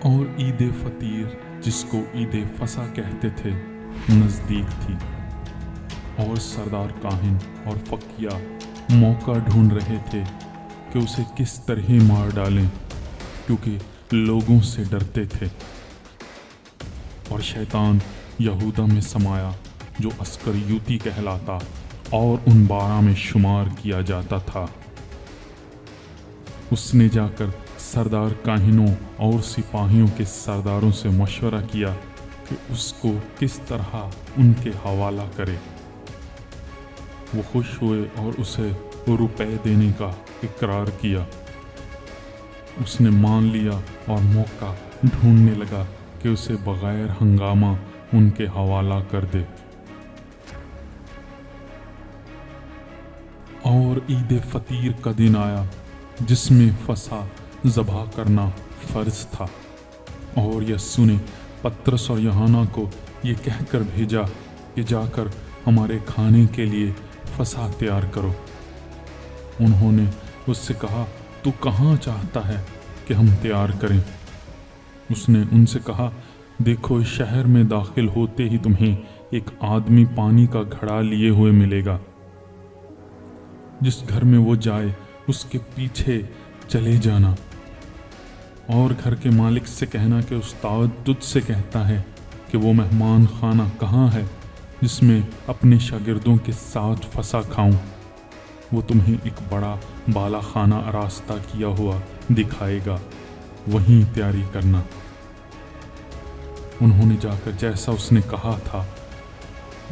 اور عید فطیر جس کو عید فصح کہتے تھے نزدیک تھی، اور سردار کاہن اور فقیہ موقع ڈھونڈ رہے تھے کہ اسے کس طرح مار ڈالیں، کیونکہ لوگوں سے ڈرتے تھے۔ اور شیطان یہودا میں سمایا جو اسکریوتی کہلاتا اور ان 12 میں شمار کیا جاتا تھا۔ اس نے جا کر سردار کاہنوں اور سپاہیوں کے سرداروں سے مشورہ کیا کہ اس کو کس طرح ان کے حوالہ کرے۔ وہ خوش ہوئے اور اسے روپے دینے کا اقرار کیا۔ اس نے مان لیا اور موقع ڈھونڈنے لگا کہ اسے بغیر ہنگامہ ان کے حوالہ کر دے۔ اور عید فطیر کا دن آیا جس میں فصح ذبح کرنا فرض تھا، اور یسوع نے پطرس اور یوحنا کو یہ کہہ کر بھیجا کہ جا کر ہمارے کھانے کے لیے فصح تیار کرو۔ انہوں نے اس سے کہا، تو کہاں چاہتا ہے کہ ہم تیار کریں؟ اس نے ان سے کہا، دیکھو اس شہر میں داخل ہوتے ہی تمہیں ایک آدمی پانی کا گھڑا لیے ہوئے ملے گا۔ جس گھر میں وہ جائے اس کے پیچھے چلے جانا، اور گھر کے مالک سے کہنا کہ استاد تجھ سے کہتا ہے کہ وہ مہمان خانہ کہاں ہے جس میں اپنے شاگردوں کے ساتھ فصح کھاؤں۔ وہ تمہیں ایک بڑا بالا خانہ آراستہ کیا ہوا دکھائے گا، وہیں تیاری کرنا۔ انہوں نے جا کر جیسا اس نے کہا تھا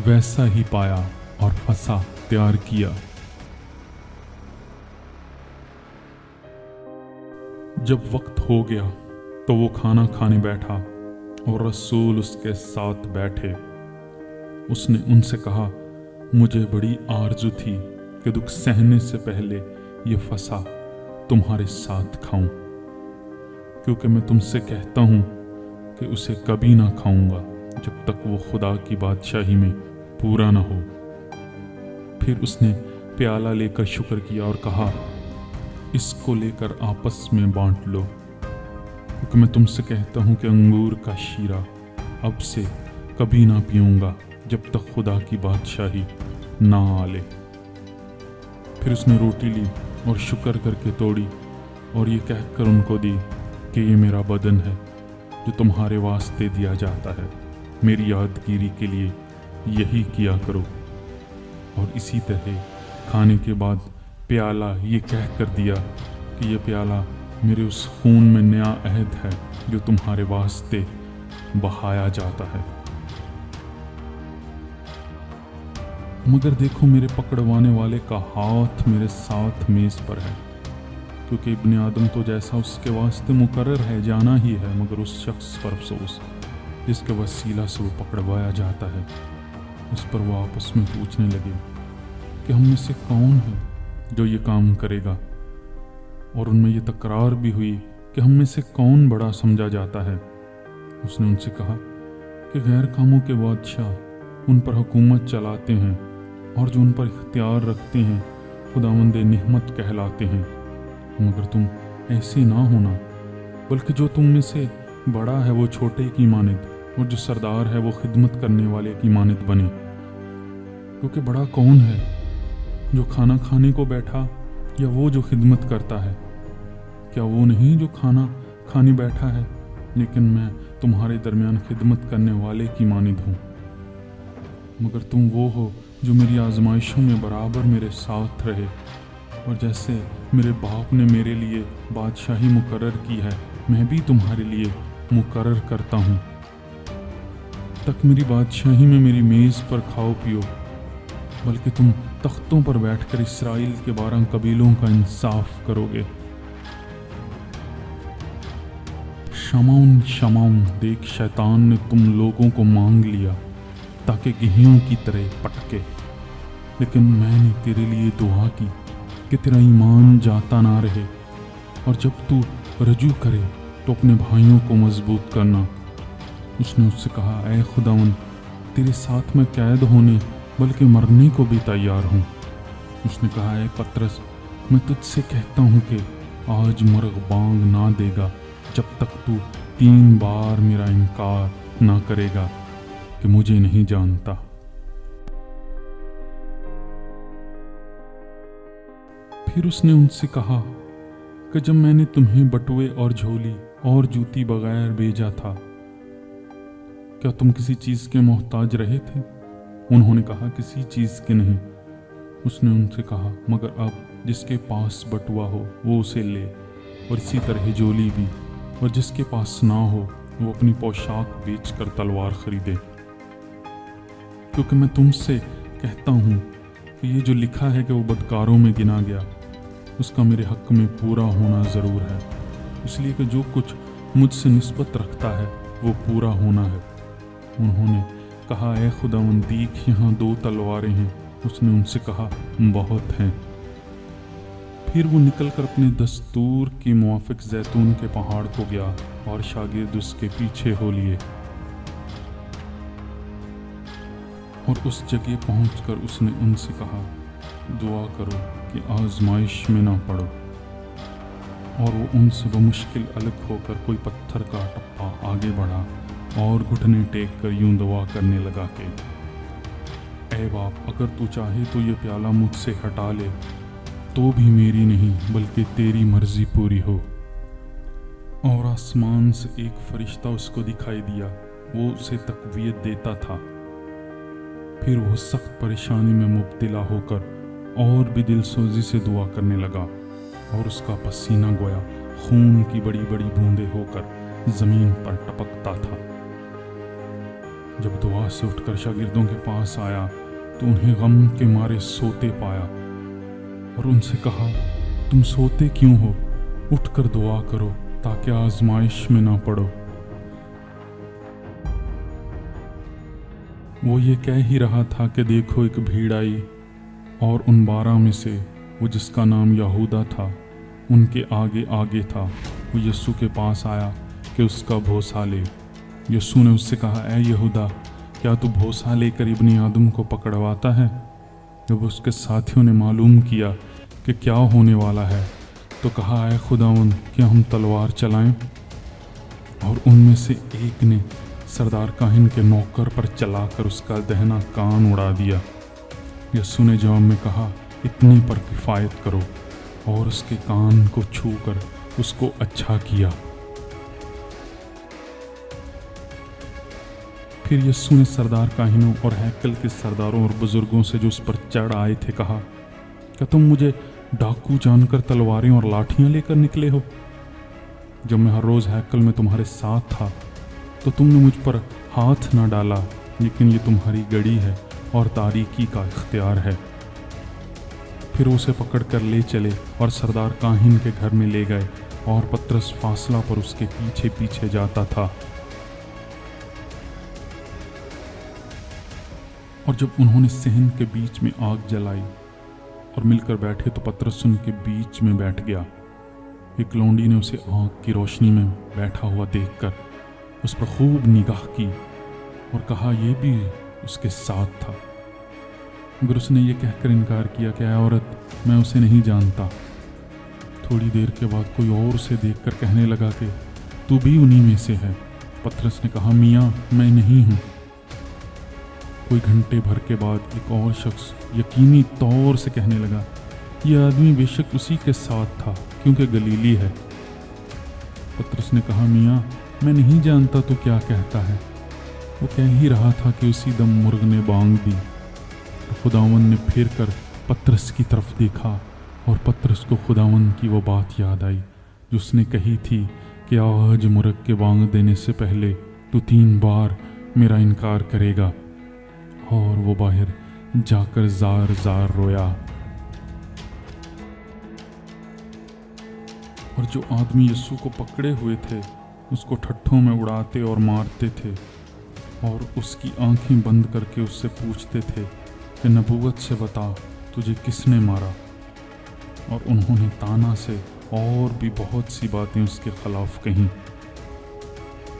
ویسا ہی پایا اور فصح تیار کیا۔ جب وقت ہو گیا تو وہ کھانا کھانے بیٹھا اور رسول اس کے ساتھ بیٹھے۔ اس نے ان سے کہا، مجھے بڑی آرزو تھی کہ دکھ سہنے سے پہلے یہ فصح تمہارے ساتھ کھاؤں، کیونکہ میں تم سے کہتا ہوں کہ اسے کبھی نہ کھاؤں گا جب تک وہ خدا کی بادشاہی میں پورا نہ ہو۔ پھر اس نے پیالہ لے کر شکر کیا اور کہا، اس کو لے کر آپس میں بانٹ لو، کیونکہ میں تم سے کہتا ہوں کہ انگور کا شیرہ اب سے کبھی نہ پیوں گا جب تک خدا کی بادشاہی نہ آ لے۔ پھر اس نے روٹی لی اور شکر کر کے توڑی اور یہ کہہ کر ان کو دی کہ یہ میرا بدن ہے جو تمہارے واسطے دیا جاتا ہے، میری یادگیری کے لیے یہی کیا کرو۔ اور اسی طرح کھانے کے بعد پیالہ یہ کہہ کر دیا کہ یہ پیالہ میرے اس خون میں نیا عہد ہے جو تمہارے واسطے بہایا جاتا ہے۔ مگر دیکھو میرے پکڑوانے والے کا ہاتھ میرے ساتھ میز پر ہے، کیونکہ ابن آدم تو جیسا اس کے واسطے مقرر ہے جانا ہی ہے، مگر اس شخص پر افسوس جس کے وسیلہ سے وہ پکڑوایا جاتا ہے۔ اس پر وہ آپس میں پوچھنے لگے کہ ہم میں سے کون ہے جو یہ کام کرے گا؟ اور ان میں یہ تکرار بھی ہوئی کہ ہم میں سے کون بڑا سمجھا جاتا ہے؟ اس نے ان سے کہا کہ غیر کاموں کے بادشاہ ان پر حکومت چلاتے ہیں، اور جو ان پر اختیار رکھتے ہیں خداوند نعمت کہلاتے ہیں، مگر تم ایسے نہ ہونا، بلکہ جو تم میں سے بڑا ہے وہ چھوٹے کی مانند، اور جو سردار ہے وہ خدمت کرنے والے کی مانند بنے۔ کیونکہ بڑا کون ہے، جو کھانا کھانے کو بیٹھا یا وہ جو خدمت کرتا ہے؟ کیا وہ نہیں جو کھانا کھانے بیٹھا ہے؟ لیکن میں تمہارے درمیان خدمت کرنے والے کی مانند ہوں۔ مگر تم وہ ہو جو میری آزمائشوں میں برابر میرے ساتھ رہے، اور جیسے میرے باپ نے میرے لیے بادشاہی مقرر کی ہے، میں بھی تمہارے لیے مقرر کرتا ہوں، تک میری بادشاہی میں میری میز پر کھاؤ پیو، بلکہ تم تختوں پر بیٹھ کر اسرائیل کے 12 قبیلوں کا انصاف کرو گے۔ شمعون شمعون، دیکھ شیطان نے تم لوگوں کو مانگ لیا تاکہ گیہوں کی طرح پٹکے، لیکن میں نے تیرے لیے دعا کی کہ تیرا ایمان جاتا نہ رہے، اور جب تو رجوع کرے تو اپنے بھائیوں کو مضبوط کرنا۔ اس نے اس سے کہا، اے خداوند، تیرے ساتھ میں قید ہونے بلکہ مرنے کو بھی تیار ہوں۔ اس نے کہا، اے پطرس، میں تجھ سے کہتا ہوں کہ آج مرغ بانگ نہ دے گا جب تک تو 3 बार मेरा इनकार ना करेगा कि मुझे नहीं जानता। फिर उसने उनसे कहा कि जब मैंने तुम्हें बटुए और झोली और जूती बगैर भेजा था, क्या तुम किसी चीज़ के मोहताज रहे थे? उन्होंने कहा, किसी चीज़ के नहीं। उसने उनसे कहा, मगर अब जिसके पास बटुआ हो वो उसे ले, और इसी तरह झोली भी, और जिसके पास ना हो वो अपनी पोशाक बेचकर तलवार खरीदे। क्योंकि मैं तुमसे कहता हूँ कि ये जो लिखा है कि वो बदकारों में गिना गया, उसका मेरे हक में पूरा होना ज़रूर है। इसलिए कि जो कुछ मुझसे निस्बत रखता है वो पूरा होना है। उन्होंने कहा, ए खुदावंद, देख यहाँ 2 तलवारें हैं। उसने उनसे कहा, बहुत हैं। फिर वो निकलकर अपने दस्तूर के मुआफिक जैतून के पहाड़ को गया और शागिर्द उसके पीछे हो लिए। और उस जगह पहुंचकर उसने उनसे कहा, दुआ करो कि आजमाइश में ना पड़ो। और वो उनसे बमुश्किल अलग होकर कोई पत्थर का टप्पा आगे बढ़ा और घुटने टेक कर यूं दुआ करने लगा कि ऐ बाप, अगर तू चाहे तो ये प्याला मुझसे हटा ले, तो भी मेरी नहीं बल्कि तेरी मर्जी पूरी हो। और आसमान से एक फरिश्ता उसको दिखाई दिया, वो उसे तकवीयत देता था। फिर वो सख्त परेशानी में मुब्तला होकर और भी दिलसोजी से दुआ करने लगा, और उसका पसीना गोया खून की बड़ी बड़ी बूंदें होकर ज़मीन पर टपकता था। जब दुआ से उठकर शागिर्दों के पास आया तो उन्हें गम के मारे सोते पाया, और उनसे कहा, तुम सोते क्यों हो? उठकर दुआ करो ताकि आजमाइश में ना पड़ो। वो ये कह ही रहा था कि देखो एक भीड़ आई, और उन 12 में से वो जिसका नाम यहूदा था उनके आगे आगे था। वो यस्सू के पास आया कि उसका भोसा ले। यस्सू ने उससे कहा, ऐ यहूदा, क्या तू भोसा लेकर इब्ने आदम को पकड़वाता है? जब उसके साथियों ने मालूम किया कि क्या होने वाला है तो कहा, ऐ खुदावंद, क्या हम तलवार चलाएं? और उनमें से एक ने सरदार काहिन के नौकर पर चलाकर उसका दहना कान उड़ा दिया। यस्सू ने जवाब में कहा, इतने पर किफ़ायत करो, और उसके कान को छूकर उसको अच्छा किया। फिर यस्सू ने सरदार काहिनों और हैकल के सरदारों और बुजुर्गों से जो उस पर चढ़ आए थे कहा, क्या तुम मुझे डाकू जानकर तलवारें और लाठियां लेकर निकले हो? जब मैं हर रोज़ हैकल में तुम्हारे साथ था तो तुमने मुझ पर हाथ ना डाला, लेकिन ये तुम्हारी गड़ी है और तारीकी का इख्तियार है। फिर उसे पकड़ कर ले चले और सरदार काहिन के घर में ले गए, और पतरस फासला पर उसके पीछे पीछे जाता था। और जब उन्होंने सहन के बीच में आग जलाई और मिलकर बैठे तो पतरस उनके बीच में बैठ गया। एक लौंडी ने उसे आग की रोशनी में बैठा हुआ देखकर उस पर खूब निगाह की और कहा, यह भी उसके साथ था। मगर उसने ये कहकर इनकार किया कि औरत, मैं उसे नहीं जानता। थोड़ी देर के बाद कोई और उसे देखकर कहने लगा कि तू भी उन्हीं में से है। पतरस ने कहा, मियाँ, मैं नहीं हूँ। कोई घंटे भर के बाद एक और शख्स यकीनी तौर से कहने लगा, यह आदमी बेशक उसी के साथ था क्योंकि गलीली है। पतरस ने कहा, मियाँ, मैं नहीं जानता तो क्या कहता है। वो कह ही रहा था कि उसी दम मुर्ग ने बांग दी। तो खुदावंद ने फिर कर पतरस की तरफ देखा, और पतरस को खुदावंद की वो बात याद आई जो उसने कही थी कि आज मुर्ग के बांग देने से पहले तू 3 बार मेरा इनकार करेगा। और वो बाहर जाकर जार जार रोया। और जो आदमी यीशु को पकड़े हुए थे उसको ठट्ठों में उड़ाते और मारते थे, और उसकी आंखें बंद करके उससे पूछते थे कि नबूवत से बता, तुझे किसने मारा? और उन्होंने ताना से और भी बहुत सी बातें उसके खिलाफ कहीं।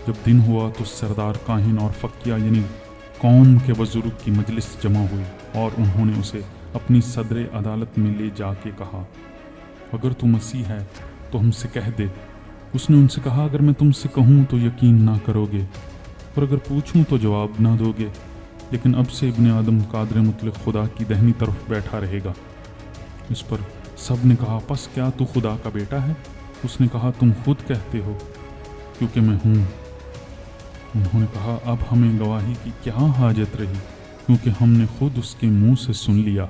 जब दिन हुआ तो सरदार काहिन और फकिया यानी कौम के बुजुर्ग की मजलिस जमा हुई, और उन्होंने उसे अपनी सदर अदालत में ले जाके कहा, अगर तू मसीह है तो हमसे कह दे उसने उनसे कहा, अगर मैं तुमसे कहूँ तो यकीन ना करोगे और अगर पूछूँ तो जवाब ना दोगे, लेकिन अब से इब्ने आदम कादर मुतलक खुदा की दाहिनी तरफ बैठा रहेगा। इस पर सब ने कहा, बस क्या तू खुदा का बेटा है? उसने कहा, तुम खुद कहते हो क्योंकि मैं हूँ। उन्होंने कहा, अब हमें गवाही की क्या हाजत रही, क्योंकि हमने खुद उसके मुंह से सुन लिया।